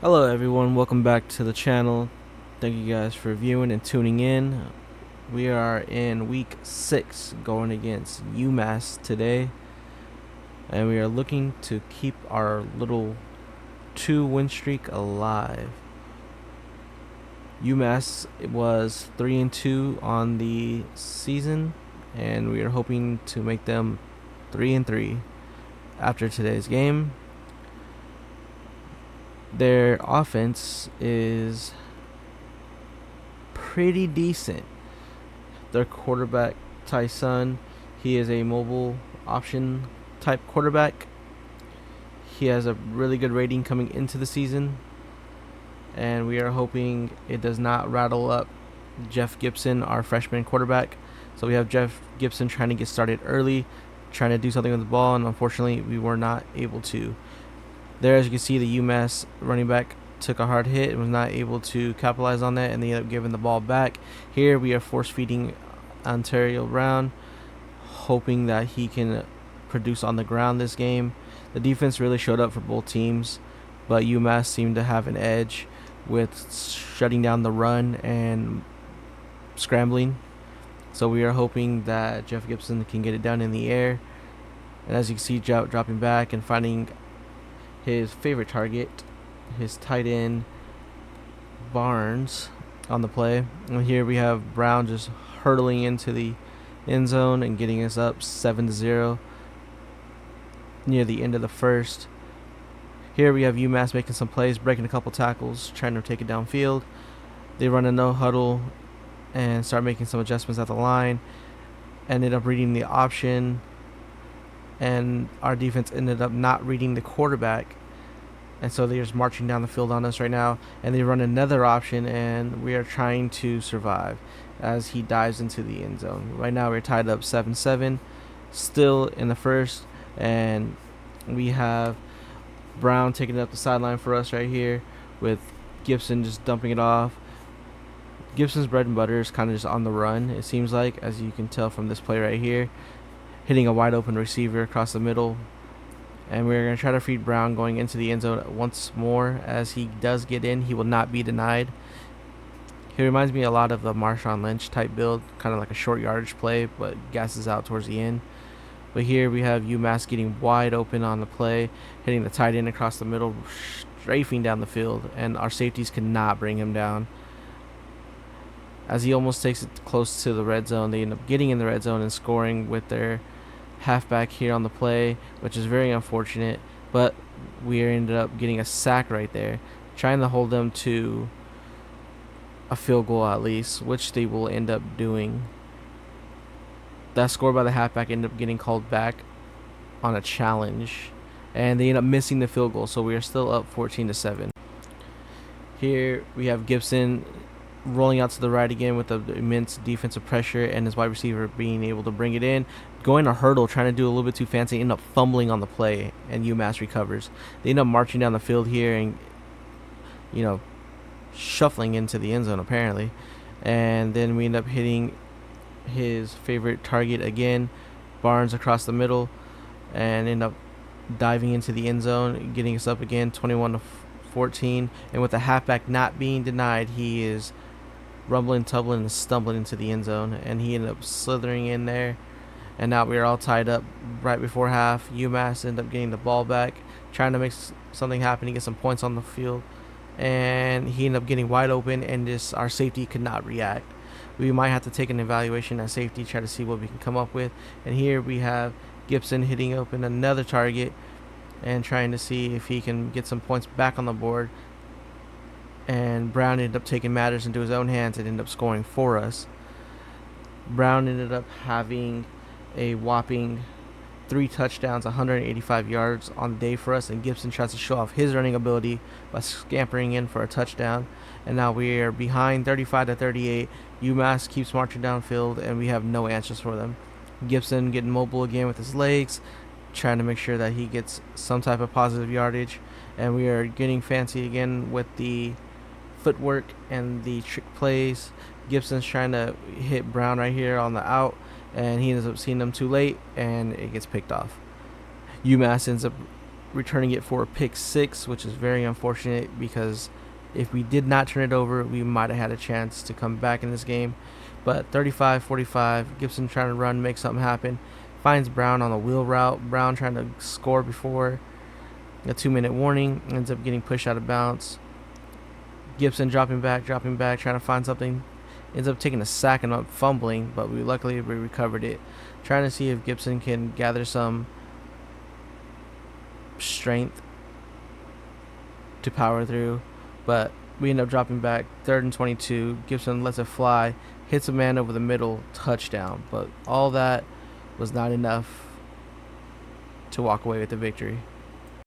Hello everyone, welcome back to the channel. Thank you guys for viewing and tuning in. We are in week 6 going against UMass today, and we are looking to keep our little 2-win streak alive. UMass was 3-2 on the season, and we are hoping to make them 3-3 after today's game. Their offense is pretty decent. Their quarterback, Tyson, he is a mobile option type quarterback. He has a really good rating coming into the season, and we are hoping it does not rattle up Qb Gibson, our freshman quarterback. So we have Qb Gibson trying to get started early, trying to do something with the ball, and unfortunately we were not able to. There, as you can see, the UMass running back took a hard hit and was not able to capitalize on that, and they ended up giving the ball back. Here we are force feeding Ontario Brown, hoping that he can produce on the ground this game. The defense really showed up for both teams, but UMass seemed to have an edge with shutting down the run and scrambling. So we are hoping that Qb Gibson can get it down in the air. And as you can see, dropping back and finding his favorite target, his tight end Barnes, on the play. And here we have Brown just hurtling into the end zone and getting us up 7-0 near the end of the first. Here we have UMass making some plays, breaking a couple tackles, trying to take it downfield. They run a no huddle and start making some adjustments at the line. Ended up reading the option, and our defense ended up not reading the quarterback, and so they're just marching down the field on us right now, and they run another option, and we are trying to survive as he dives into the end zone. Right now we're tied up 7-7 still in the first, and we have Brown taking it up the sideline for us right here with Gibson just dumping it off. Gibson's bread and butter is kind of just on the run, it seems like, as you can tell from this play right here, hitting a wide open receiver across the middle. And we're going to try to feed Brown going into the end zone once more. As he does get in, he will not be denied. He reminds me a lot of the Marshawn Lynch type build, kind of like a short yardage play, but gasses out towards the end. But here we have UMass getting wide open on the play, hitting the tight end across the middle, strafing down the field, and our safeties cannot bring him down. As he almost takes it close to the red zone, they end up getting in the red zone and scoring with their halfback here on the play, which is very unfortunate, but we ended up getting a sack right there, trying to hold them to a field goal at least, which they will end up doing. That score by the halfback ended up getting called back on a challenge, and they end up missing the field goal, so we are still up 14-7. Here we have Gibson rolling out to the right again with the immense defensive pressure, and his wide receiver being able to bring it in, going a hurdle, trying to do a little bit too fancy, end up fumbling on the play, and UMass recovers. They end up marching down the field here and, shuffling into the end zone apparently, and then we end up hitting his favorite target again, Barnes, across the middle, and end up diving into the end zone, getting us up again 21-14. And with the halfback not being denied, he is rumbling, tumbling, and stumbling into the end zone, and he ended up slithering in there. And now we are all tied up right before half. UMass ended up getting the ball back, trying to make something happen to get some points on the field, and he ended up getting wide open, and just our safety could not react. We might have to take an evaluation at safety, try to see what we can come up with. And here we have Gibson hitting open another target and trying to see if he can get some points back on the board. And Brown ended up taking matters into his own hands and ended up scoring for us. Brown ended up having a whopping 3 touchdowns, 185 yards on the day for us, and Gibson tries to show off his running ability by scampering in for a touchdown. And now we are behind 35-38. UMass keeps marching downfield, and we have no answers for them. Gibson getting mobile again with his legs, trying to make sure that he gets some type of positive yardage, and we are getting fancy again with the footwork and the trick plays. Gibson's trying to hit Brown right here on the out, and he ends up seeing them too late, and it gets picked off. UMass ends up returning it for a pick 6, which is very unfortunate because if we did not turn it over, we might have had a chance to come back in this game. But 35-45, Gibson trying to run, make something happen. Finds Brown on the wheel route. Brown trying to score before a 2-minute warning. Ends up getting pushed out of bounds. Gibson dropping back, trying to find something. Ends up taking a sack and up fumbling, but luckily we recovered it. Trying to see if Gibson can gather some strength to power through, but we end up dropping back. 3rd and 22. Gibson lets it fly, hits a man over the middle, touchdown. But all that was not enough to walk away with the victory.